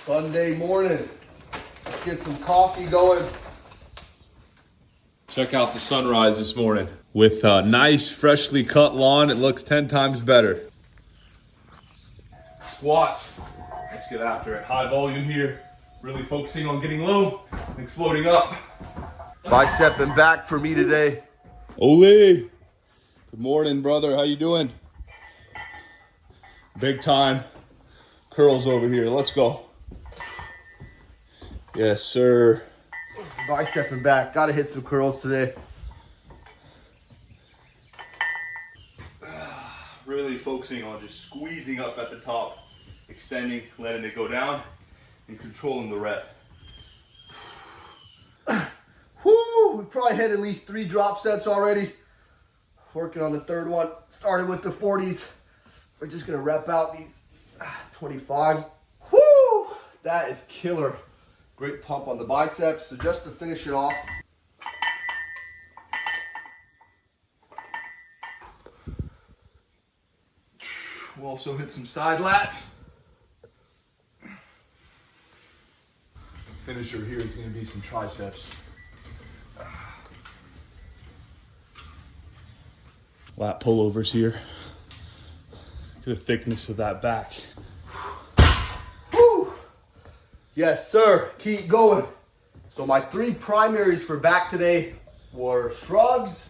Sunday morning. Let's get some coffee going. Check out the sunrise this morning. With a nice, freshly cut lawn, it looks 10 times better. Squats. Let's get after it. High volume here. Really focusing on getting low and exploding up. Bicep and back for me today. Ole. Good morning, brother. How you doing? Big time. Curls over here. Let's go. Yes, sir. Bicep and back. Gotta hit some curls today. Really focusing on just squeezing up at the top, extending, letting it go down, and controlling the rep. Whoo! We've probably hit at least 3 drop sets already. Working on the third one. Started with the 40s. We're just gonna rep out these 25s. Whoo! That is killer. Great pump on the biceps. So just to finish it off. We'll also hit some side lats. Finisher here is going to be some triceps. Lat pullovers here. Look at the thickness of that back. Woo! Yes, sir. Keep going. So my 3 primaries for back today were shrugs,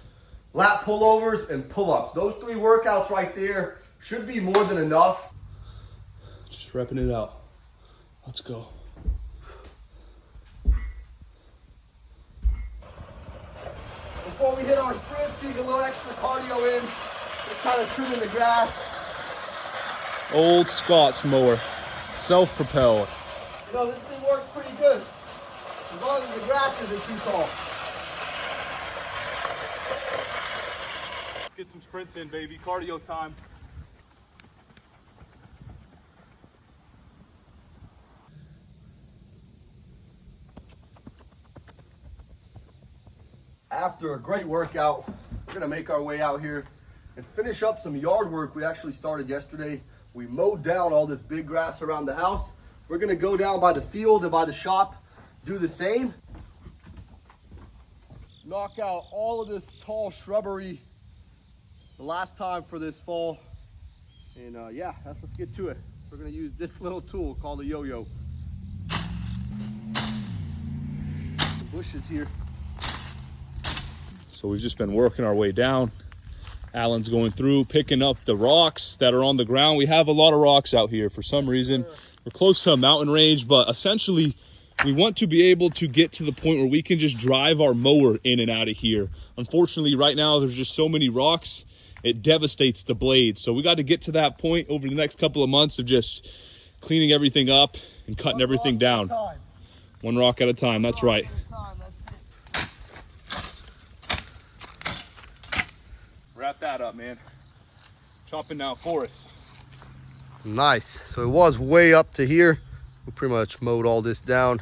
lat pullovers, and pull-ups. Those 3 workouts right there should be more than enough. Just repping it out. Let's go. Before we hit our sprints, get a little extra cardio in. Just kind of trimming the grass. Old Scots mower. Self-propelled. You know, this thing works pretty good. As long as the grass isn't too tall. Let's get some sprints in, baby. Cardio time. After a great workout, we're gonna make our way out here and finish up some yard work we actually started yesterday. We mowed down all this big grass around the house. We're gonna go down by the field and by the shop, do the same. Knock out all of this tall shrubbery the last time for this fall. And yeah, let's get to it. We're gonna use this little tool called a yo-yo. The bushes here. So we've just been working our way down. Alan's going through, picking up the rocks that are on the ground. We have a lot of rocks out here for some reason. We're close to a mountain range, but essentially we want to be able to get to the point where we can just drive our mower in and out of here. Unfortunately, right now there's just so many rocks, it devastates the blade. So we got to get to that point over the next couple of months of just cleaning everything up and cutting everything down. One rock at a time, that's right. Wrap that up, man. Chopping down forests. Nice. So it was way up to here. We pretty much mowed all this down.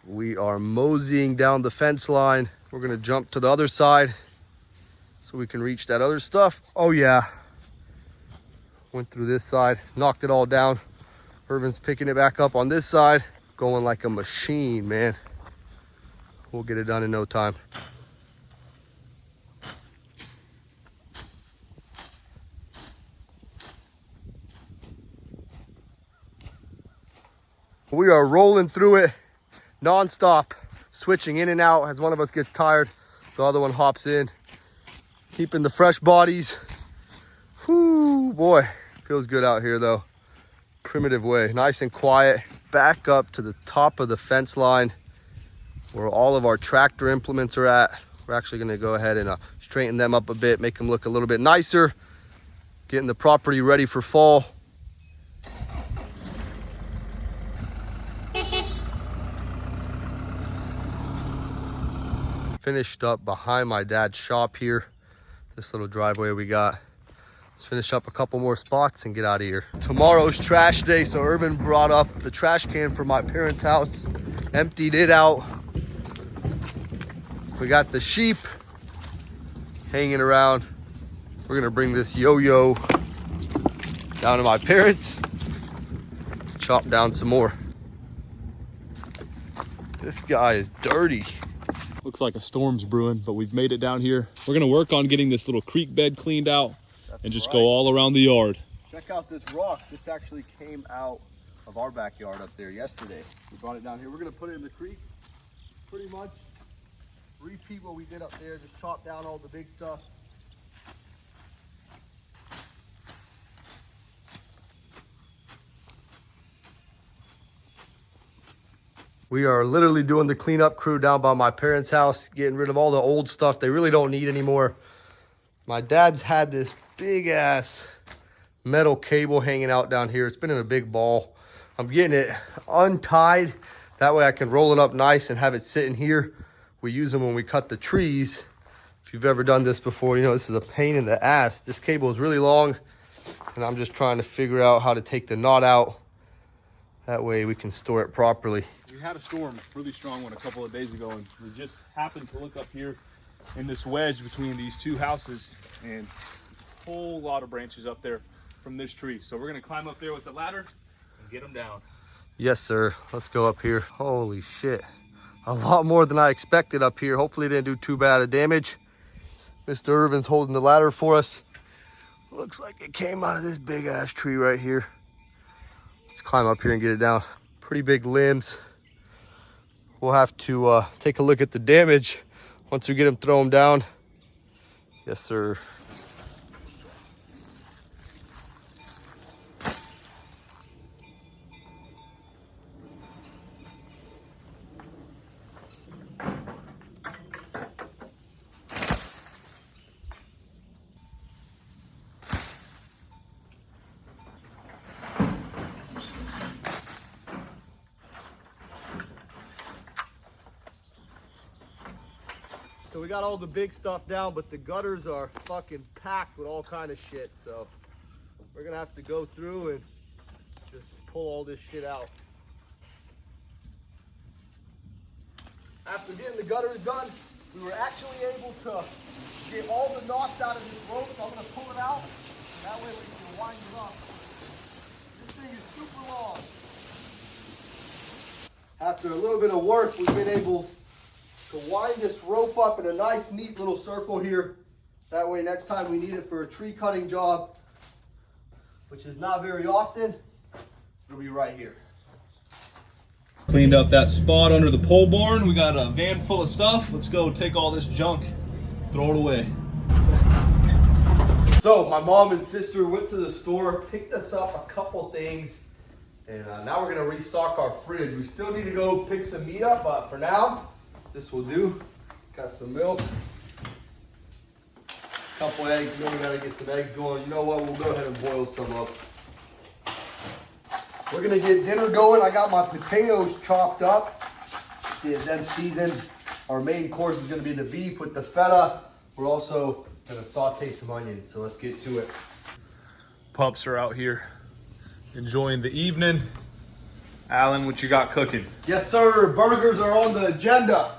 We are moseying down the fence line. We're gonna jump to the other side so we can reach that other stuff. Oh yeah. Went through this side, knocked it all down. Irvin's picking it back up on this side, going like a machine, man. We'll get it done in no time. We are rolling through it non-stop, switching in and out. As one of us gets tired, the other one hops in. Keeping the fresh bodies. Whoo, boy, feels good out here though. Primitive way, nice and quiet. Back up to the top of the fence line where all of our tractor implements are at. We're actually gonna go ahead and straighten them up a bit, make them look a little bit nicer. Getting the property ready for fall. Finished up behind my dad's shop here. This little driveway we got. Let's finish up a couple more spots and get out of here. Tomorrow's trash day, so Irvin brought up the trash can from my parents' house, emptied it out. We got the sheep hanging around. We're gonna bring this yo-yo down to my parents. chop down some more. This guy is dirty. Looks like a storm's brewing, but we've made it down here. We're gonna work on getting this little creek bed cleaned out. That's and just right. go all around the yard. Check out this rock. This actually came out of our backyard up there yesterday. We brought it down here. We're gonna put it in the creek. Pretty much repeat what we did up there. Just chop down all the big stuff. We are literally doing the cleanup crew down by my parents' house, getting rid of all the old stuff they really don't need anymore. My dad's had this big ass metal cable hanging out down here. It's been in a big ball. I'm getting it untied. That way I can roll it up nice and have it sitting here. We use them when we cut the trees. If you've ever done this before, you know this is a pain in the ass. This cable is really long, and I'm just trying to figure out how to take the knot out. That way we can store it properly. We had a storm, really strong one, a couple of days ago, and we just happened to look up here in this wedge between these two houses, and a whole lot of branches up there from this tree. So we're gonna climb up there with the ladder and get them down. Yes, sir. Let's go up here. Holy shit. A lot more than I expected up here. Hopefully it didn't do too bad of damage. Mr. Irvin's holding the ladder for us. Looks like it came out of this big ass tree right here. Let's climb up here and get it down. Pretty big limbs. We'll have to take a look at the damage once we get them, throw them down. Yes, sir. So we got all the big stuff down, but the gutters are fucking packed with all kind of shit. So we're gonna have to go through and just pull all this shit out. After getting the gutters done, we were actually able to get all the knots out of this rope. So I'm gonna pull it out. That way we can wind it up. This thing is super long. After a little bit of work, we've been able to wind this rope up in a nice, neat little circle here. That way, next time we need it for a tree cutting job, which is not very often, it'll be right here. Cleaned up that spot under the pole barn. We got a van full of stuff. Let's go take all this junk, throw it away. So my mom and sister went to the store, picked us up a couple things, and now we're gonna restock our fridge. We still need to go pick some meat up, but for now, this will do. Got some milk, couple eggs. You know we gotta get some eggs going. You know what? We'll go ahead and boil some up. We're gonna get dinner going. I got my potatoes chopped up, get them seasoned. Our main course is gonna be the beef with the feta. We're also gonna saute some onions. So let's get to it. Pups are out here enjoying the evening. Alan, what you got cooking? Yes, sir. Burgers are on the agenda.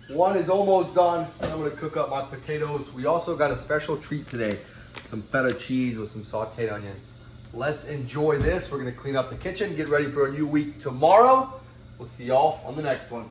One is almost done. I'm gonna cook up my potatoes. We also got a special treat today. Some feta cheese with some sauteed onions. Let's enjoy this. We're gonna clean up the kitchen, get ready for a new week tomorrow. We'll see y'all on the next one.